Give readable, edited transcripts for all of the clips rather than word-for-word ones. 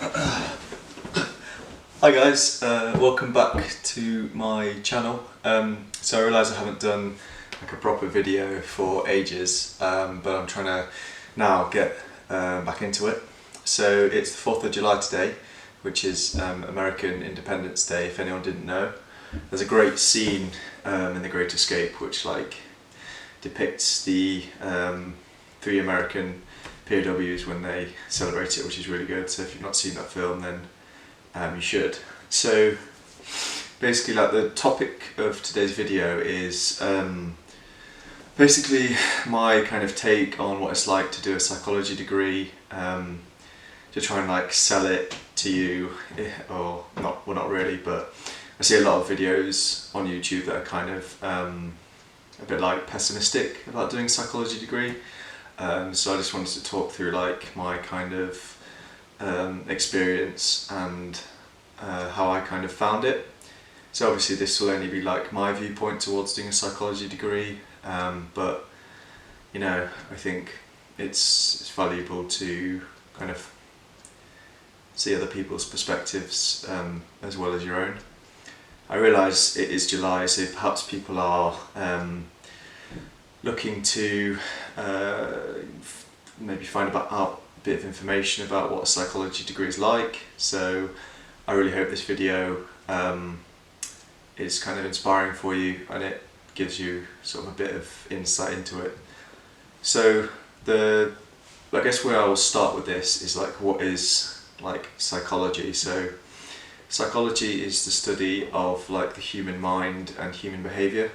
Hi guys, welcome back to my channel. So I realise I haven't done like a proper video for ages, but I'm trying to now get back into it. So it's the 4th of July today, which is American Independence Day, if anyone didn't know. There's a great scene in The Great Escape which depicts the 3 American POWs when they celebrate it, which is really good. So if you've not seen that film, then you should. So basically, the topic of today's video is basically my kind of take on what it's like to do a psychology degree, to try and sell it to you, or not. Well, not really, but I see a lot of videos on YouTube that are kind of a bit pessimistic about doing a psychology degree. So I just wanted to talk through my kind of experience and how I kind of found it. So obviously this will only be my viewpoint towards doing a psychology degree, but I think it's valuable to kind of see other people's perspectives as well as your own. I realise it is July, so perhaps people are looking to maybe find out a bit of information about what a psychology degree is like. So I really hope this video is kind of inspiring for you and it gives you sort of a bit of insight into it. So I guess where I will start with this is what is psychology. So psychology is the study of the human mind and human behaviour.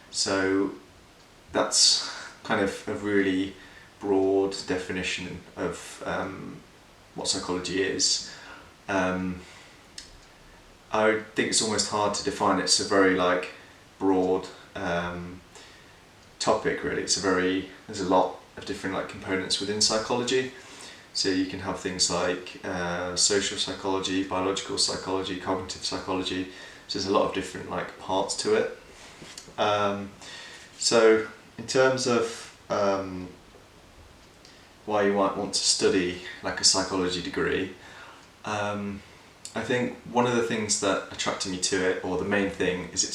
So that's kind of a really broad definition of what psychology is. I think it's almost hard to define it. It's a very broad topic, really. There's a lot of different components within psychology. So you can have things like social psychology, biological psychology, cognitive psychology. So there's a lot of different parts to it. So in terms of why you might want to study a psychology degree, I think one of the things that attracted me to it, or the main thing, is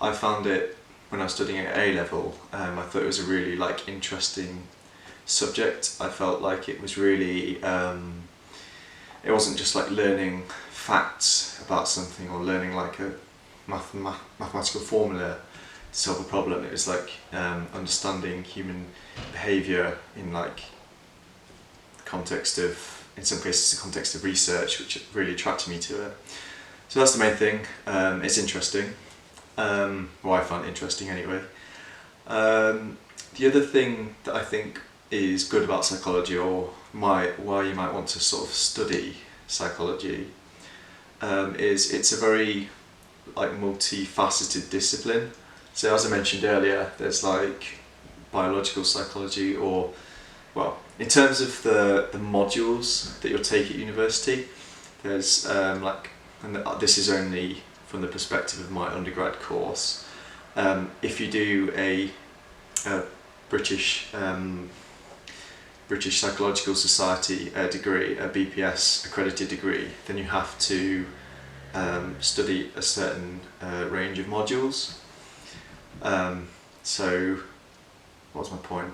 I found it when I was studying at A level. I thought it was a really interesting subject. I felt it was really, it wasn't just learning facts about something or learning a mathematical formula to solve a problem. It was understanding human behaviour in context of, in some cases, the context of research, which really attracted me to it. So that's the main thing. It's interesting. Well, I find it interesting anyway. The other thing that I think is good about psychology, or why you might want to sort of study psychology, is it's a very multifaceted discipline. So as I mentioned earlier, there's biological psychology, or in terms of the modules that you'll take at university, there's and this is only from the perspective of my undergrad course. If you do a British Psychological Society degree, a BPS accredited degree, then you have to study a certain range of modules. So what was my point?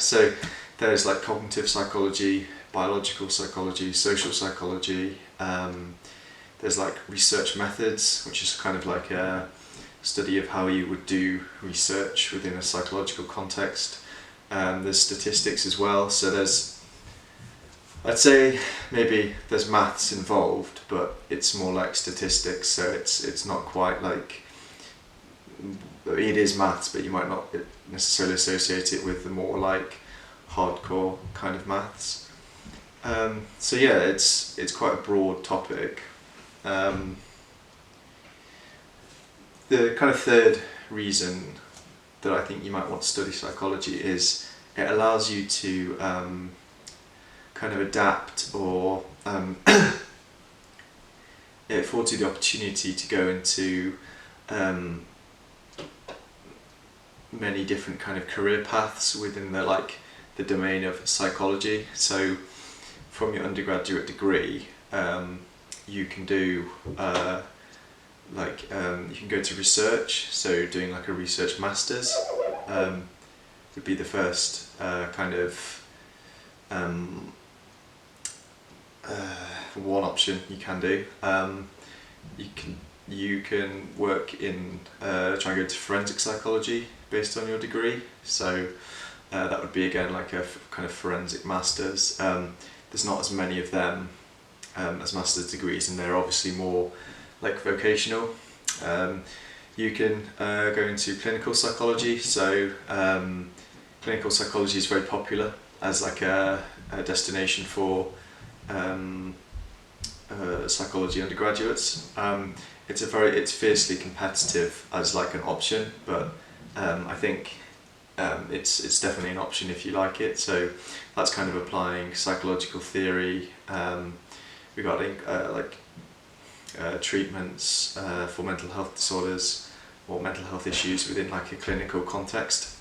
So there's cognitive psychology, biological psychology, social psychology. There's research methods, which is kind of a study of how you would do research within a psychological context. There's statistics as well. So I'd say maybe there's maths involved, but it's more like statistics. So it's not quite it is maths, but you might not necessarily associate it with the more hardcore kind of maths. So yeah, it's quite a broad topic. The kind of third reason that I think you might want to study psychology is it allows you to kind of adapt, or it affords you the opportunity to go into many different kind of career paths within the domain of psychology. So from your undergraduate degree, you can do you can go to research, so doing like a research master's would be the first one option you can do. You can work in try and go to forensic psychology based on your degree, so that would be again like a kind of forensic master's. There's not as many of them as master's degrees, and they're obviously more like vocational. You can go into clinical psychology, so clinical psychology is very popular as like a destination for psychology undergraduates. It's fiercely competitive as like an option, but I think it's definitely an option if you like it. So that's kind of applying psychological theory regarding treatments for mental health disorders or mental health issues within like a clinical context.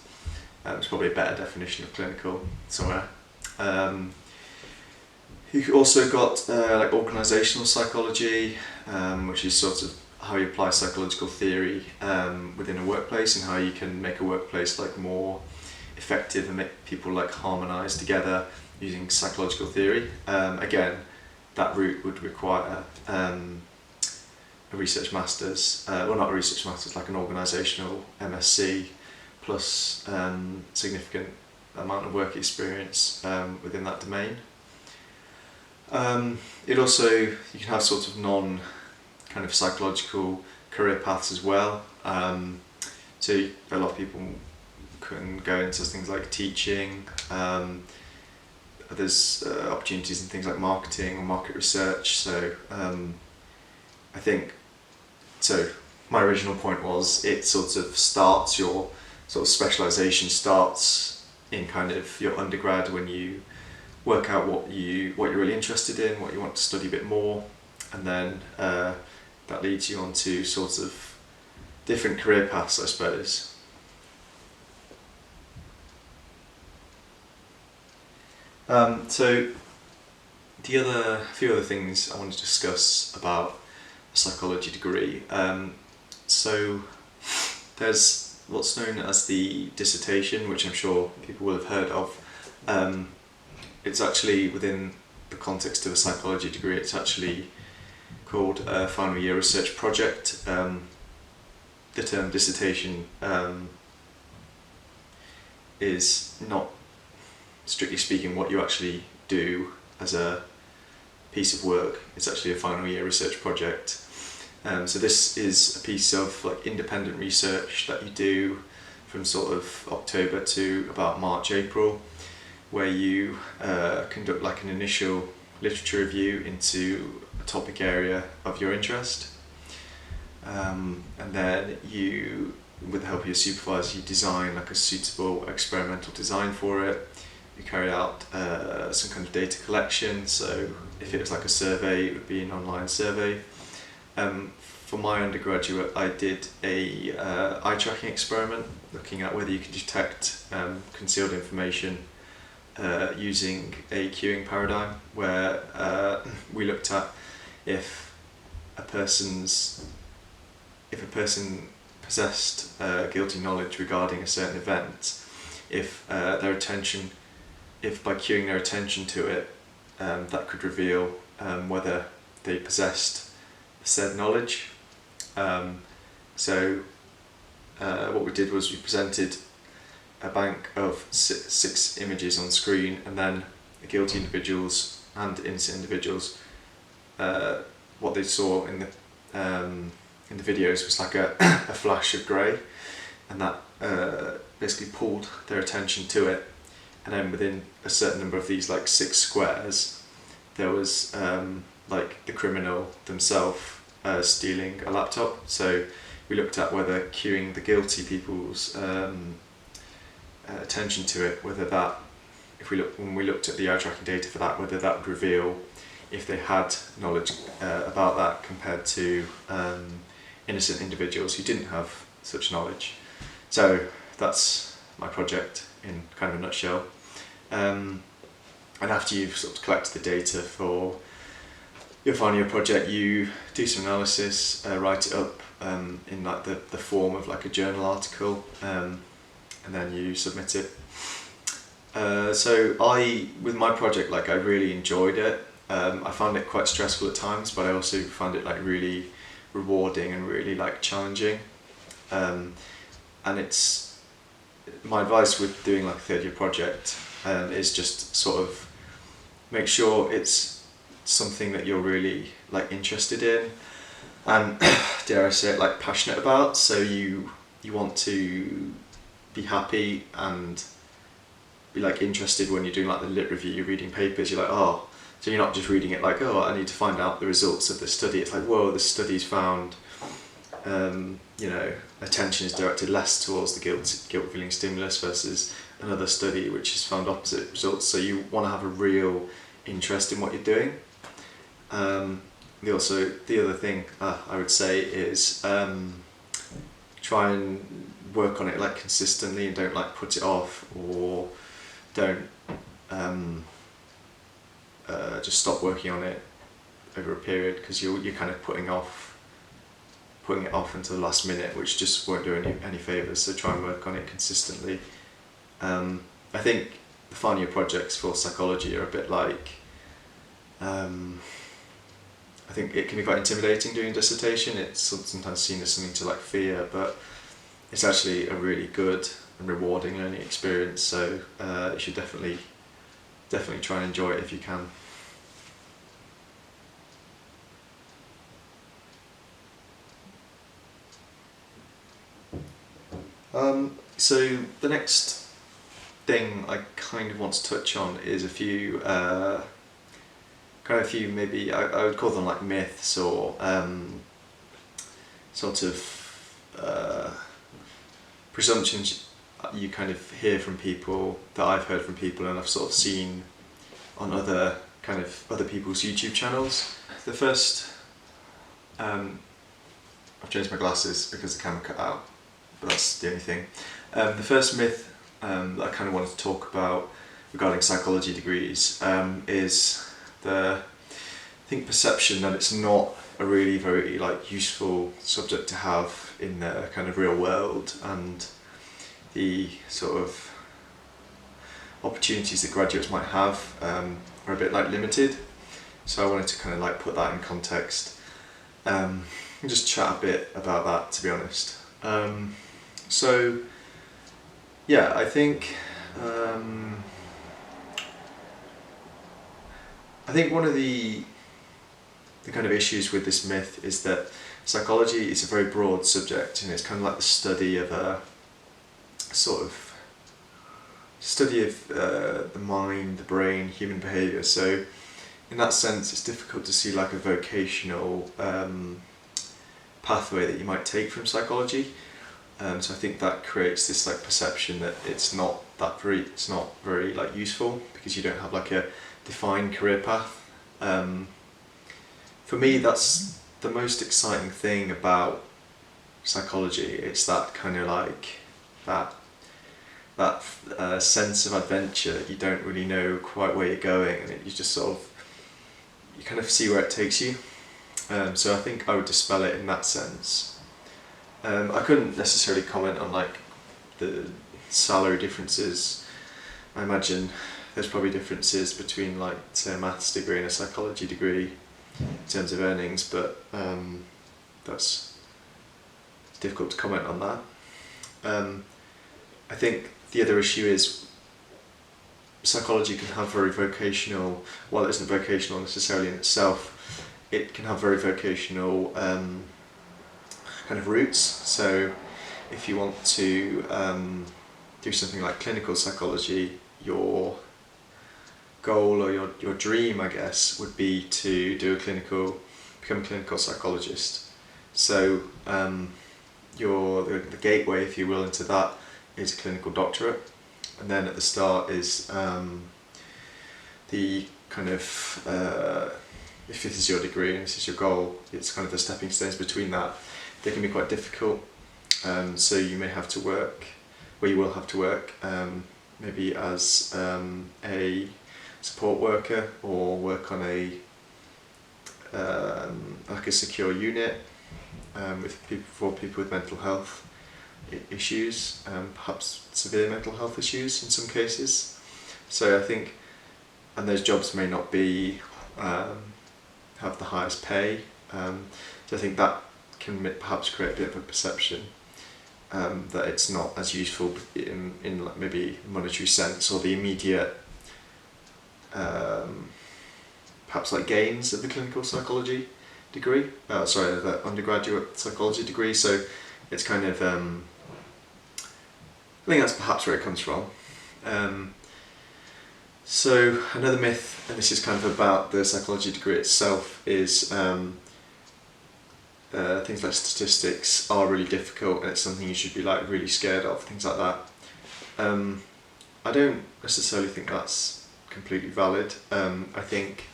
It's probably a better definition of clinical somewhere. You've also got like organisational psychology, which is sort of how you apply psychological theory within a workplace, and how you can make a workplace like more effective and make people like harmonise together using psychological theory. Again, that route would require a research master's, well not a research master's, like an organisational MSc plus significant amount of work experience within that domain. You can have sort of kind of psychological career paths as well. So a lot of people can go into things like teaching. There's opportunities in things like marketing or market research. So I think, so my original point was it sort of starts, your sort of specialisation starts in kind of your undergrad when you work out what you're really interested in, what you want to study a bit more, and then that leads you on to sort of different career paths, I suppose. So the few other things I want to discuss about a psychology degree. So there's what's known as the dissertation, which I'm sure people will have heard of. It's actually within the context of a psychology degree, it's actually called a final year research project. The term dissertation is not, strictly speaking, what you actually do as a piece of work. It's actually a final year research project. So this is a piece of like independent research that you do from sort of October to about March, April, where you conduct like an initial literature review into a topic area of your interest, and then you, with the help of your supervisor, you design like a suitable experimental design for it. You carry out some kind of data collection, so if it was like a survey, it would be an online survey. For my undergraduate, I did a eye tracking experiment looking at whether you could detect concealed information using a queuing paradigm, where we looked at if a person possessed guilty knowledge regarding a certain event, if by queuing their attention to it, that could reveal whether they possessed said knowledge. So what we did was we presented a bank of six images on screen, and then the guilty individuals and innocent individuals, what they saw in the videos was like a flash of grey, and that basically pulled their attention to it. And then within a certain number of these like 6 squares, there was like the criminal themselves stealing a laptop. So we looked at whether queuing the guilty people's attention to it, whether that, when we looked at the eye tracking data for that, whether that would reveal if they had knowledge about that compared to innocent individuals who didn't have such knowledge. So that's my project in kind of a nutshell. and after you've sort of collected the data for your final year project, you do some analysis, write it up in like the form of like a journal article, and then you submit it. So with my project, like I really enjoyed it. I found it quite stressful at times, but I also found it like really rewarding and really like challenging. And it's my advice with doing like a third year project is just sort of make sure it's something that you're really like interested in and dare I say it, like passionate about. So you want to be happy and be like interested when you're doing like the lit review, you're reading papers, you're like, oh, so you're not just reading it like, oh, I need to find out the results of the study. It's like, whoa, the study's found, you know, attention is directed less towards the guilt feeling stimulus versus another study which has found opposite results. So you want to have a real interest in what you're doing. The other thing I would say is try and work on it like consistently and don't like put it off, or don't just stop working on it over a period, because you're kind of putting it off until the last minute, which just won't do any favours. So try and work on it consistently. I think the final year projects for psychology are a bit like, I think it can be quite intimidating doing a dissertation. It's sometimes seen as something to like fear, but it's actually a really good and rewarding learning experience. So you should definitely try and enjoy it if you can. So the next thing I kind of want to touch on is a few maybe I would call them like myths, or sort of presumptions you kind of hear from people, that I've heard from people and I've sort of seen on other people's YouTube channels. The first, I've changed my glasses because the camera cut out, but that's the only thing. The first myth that I kind of wanted to talk about regarding psychology degrees is the perception that it's not a really very like useful subject to have in the kind of real world, and the sort of opportunities that graduates might have are a bit like limited. So I wanted to kind of like put that in context and just chat a bit about that, to be honest. So yeah, I think one of the kind of issues with this myth is that psychology is a very broad subject, and it's kind of like the study of the mind, the brain, human behaviour. So in that sense, it's difficult to see like a vocational pathway that you might take from psychology. So I think that creates this like perception that it's not very like useful, because you don't have like a defined career path. For me, that's the most exciting thing about psychology. It's that kind of like that sense of adventure that you don't really know quite where you're going, and you just sort of, you kind of see where it takes you. So I think I would dispel it in that sense. I couldn't necessarily comment on like the salary differences. I imagine there's probably differences between like say a maths degree and a psychology degree in terms of earnings, but that's difficult to comment on that. I think the other issue is psychology can have very vocational, while it isn't vocational necessarily in itself, it can have very vocational kind of roots. So if you want to do something like clinical psychology, your goal or your dream, I guess, would be to become a clinical psychologist. So the gateway, if you will, into that is a clinical doctorate, and then at the start is the kind of if this is your degree and this is your goal, it's kind of the stepping stones between that. They can be quite difficult, so you may have to work, you will have to work maybe as a support worker or work on a like a secure unit for people with mental health issues, perhaps severe mental health issues in some cases. So I think, and those jobs may not be have the highest pay. So I think that can perhaps create a bit of a perception that it's not as useful in like maybe monetary sense, or the immediate perhaps like gains of the clinical psychology degree, the undergraduate psychology degree. So it's kind of, I think that's perhaps where it comes from. So another myth, and this is kind of about the psychology degree itself, is things like statistics are really difficult and it's something you should be like really scared of, things like that. I don't necessarily think that's completely valid. I think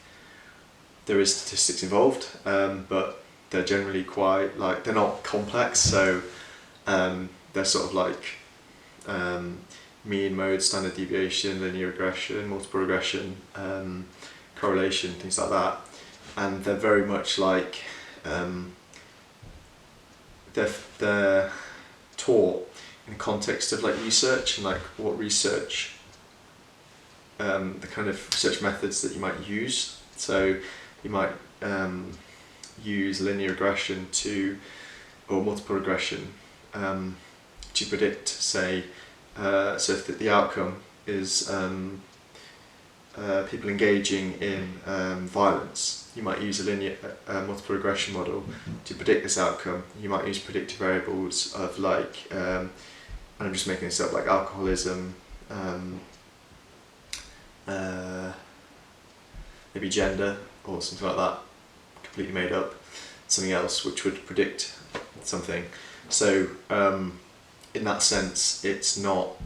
there is statistics involved, but they're generally quite like, they're not complex, so they're sort of like mean, mode, standard deviation, linear regression, multiple regression, correlation, things like that, and they're very much like they're taught in the context of like research and like what research, the kind of research methods that you might use. So you might use linear regression or multiple regression to predict, say, so if the outcome is people engaging in violence, you might use a linear multiple regression model to predict this outcome. You might use predictive variables of like, and I'm just making this up, like alcoholism, maybe gender or something like that, completely made up, something else which would predict something. So in that sense, it's not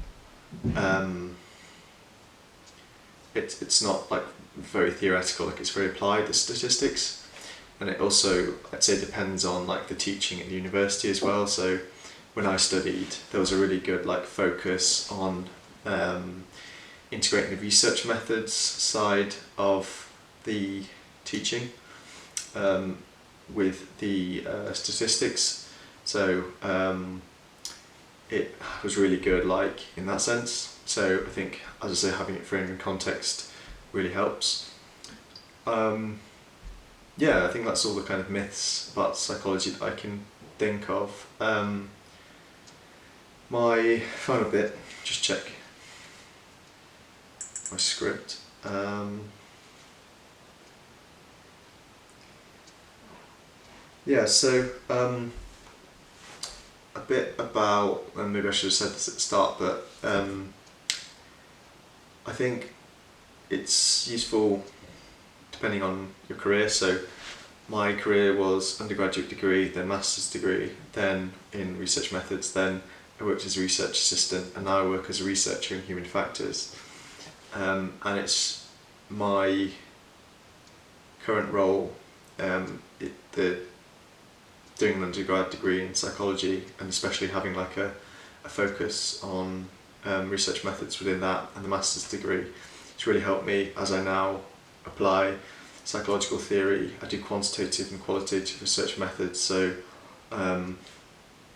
it's not like very theoretical, like it's very applied, the statistics, and it also, I'd say, depends on like the teaching at the university as well. So when I studied, there was a really good like focus on integrating the research methods side of the teaching with the statistics. So it was really good like in that sense. So I think, as I say, having it framed in context really helps. Yeah, I think that's all the kind of myths about psychology that I can think of. My final bit, just check my script. Yeah, so a bit about, and maybe I should have said this at the start, but I think it's useful depending on your career. So my career was undergraduate degree, then master's degree, then in research methods, then I worked as a research assistant, and now I work as a researcher in human factors. And it's my current role, doing an undergrad degree in psychology, and especially having like a focus on research methods within that, and the master's degree, it's really helped me as I now apply psychological theory. I do quantitative and qualitative research methods, so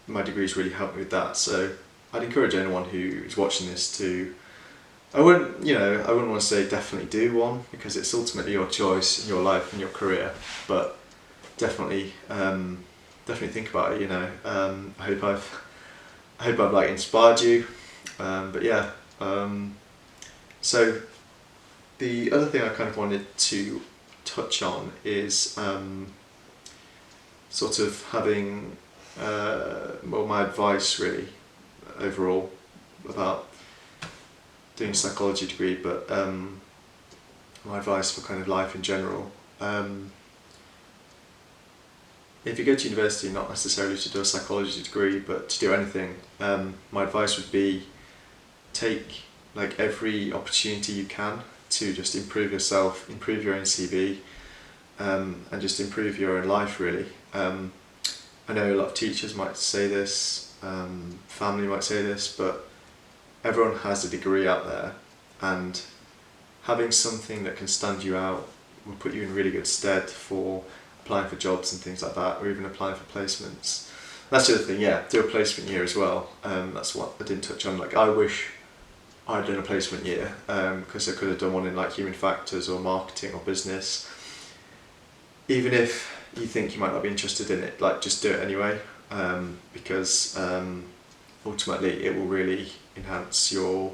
my degree's really helped me with that. So I'd encourage anyone who is watching this to, I wouldn't want to say definitely do one, because it's ultimately your choice in your life and your career, but definitely think about it. I hope I've like inspired you. But yeah, so the other thing I kind of wanted to touch on is sort of having my advice really overall about doing a psychology degree, but my advice for kind of life in general. If you go to university, not necessarily to do a psychology degree, but to do anything, my advice would be take like every opportunity you can to just improve yourself, improve your own CV, and just improve your own life really. I know a lot of teachers might say this, family might say this, but everyone has a degree out there, and having something that can stand you out will put you in really good stead for applying for jobs and things like that, or even applying for placements. That's the other thing, yeah, do a placement year as well. That's what I didn't touch on. Like, I wish I'd done a placement year, because I could have done one in like human factors or marketing or business. Even if you think you might not be interested in it, like, just do it anyway, because ultimately it will really enhance your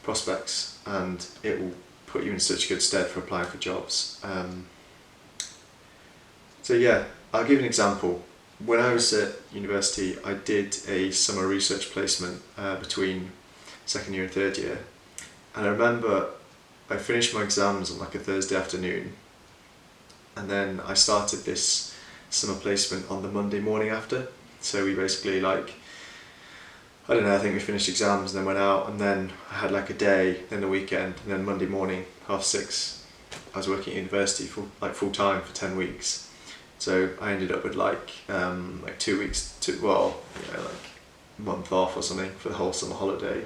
prospects and it will put you in such good stead for applying for jobs. So yeah, I'll give an example. When I was at university, I did a summer research placement between second year and third year, and I remember I finished my exams on like a Thursday afternoon, and then I started this summer placement on the Monday morning after. So we basically, like, I don't know, I think we finished exams and then went out, and then I had like a day, then the weekend, and then Monday morning, 6:30, I was working at university full time for 10 weeks. So I ended up with like 2 weeks like a month off or something for the whole summer holiday.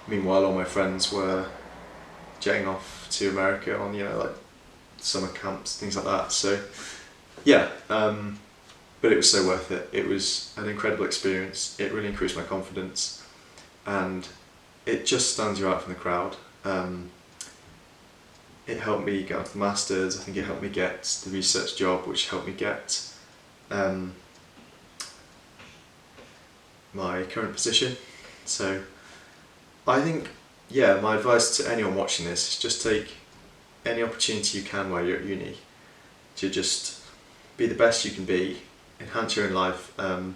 Meanwhile, all my friends were jetting off to America on, like summer camps, things like that. So yeah, but it was so worth it. It was an incredible experience. It really increased my confidence, and it just stands you out from the crowd. It helped me get onto the masters. I think it helped me get the research job, which helped me get my current position. So I think, yeah, my advice to anyone watching this is just take any opportunity you can while you're at uni to just be the best you can be, enhance your own life, and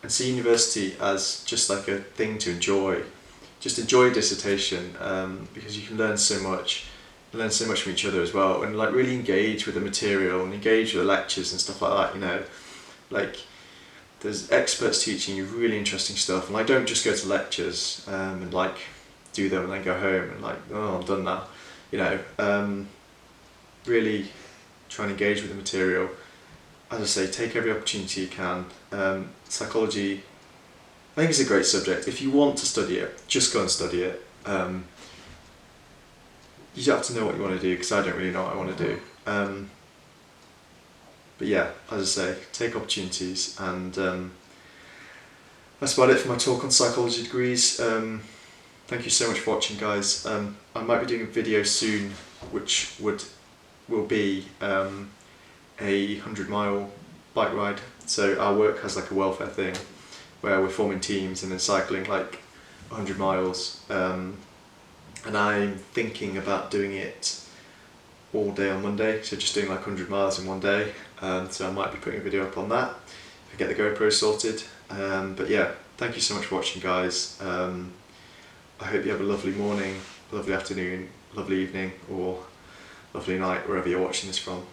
see university as just like a thing to enjoy. Just enjoy dissertation, because you can learn so much from each other as well, and like really engage with the material and engage with the lectures and stuff like that. Like, there's experts teaching you really interesting stuff, and like, don't just go to lectures and like do them and then go home and like, oh, I'm done now. Really try and engage with the material. As I say, take every opportunity you can. Psychology, I think, it's a great subject. If you want to study it, just go and study it. You have to know what you want to do, because I don't really know what I want to do. But yeah, as I say, take opportunities, and that's about it for my talk on psychology degrees. Thank you so much for watching, guys. I might be doing a video soon which will be a 100-mile bike ride. So our work has like a welfare thing where we're forming teams and then cycling like 100 miles. And I'm thinking about doing it all day on Monday, so just doing like 100 miles in one day. So I might be putting a video up on that if I get the GoPro sorted. But yeah, thank you so much for watching, guys. I hope you have a lovely morning, lovely afternoon, lovely evening, or lovely night, wherever you're watching this from.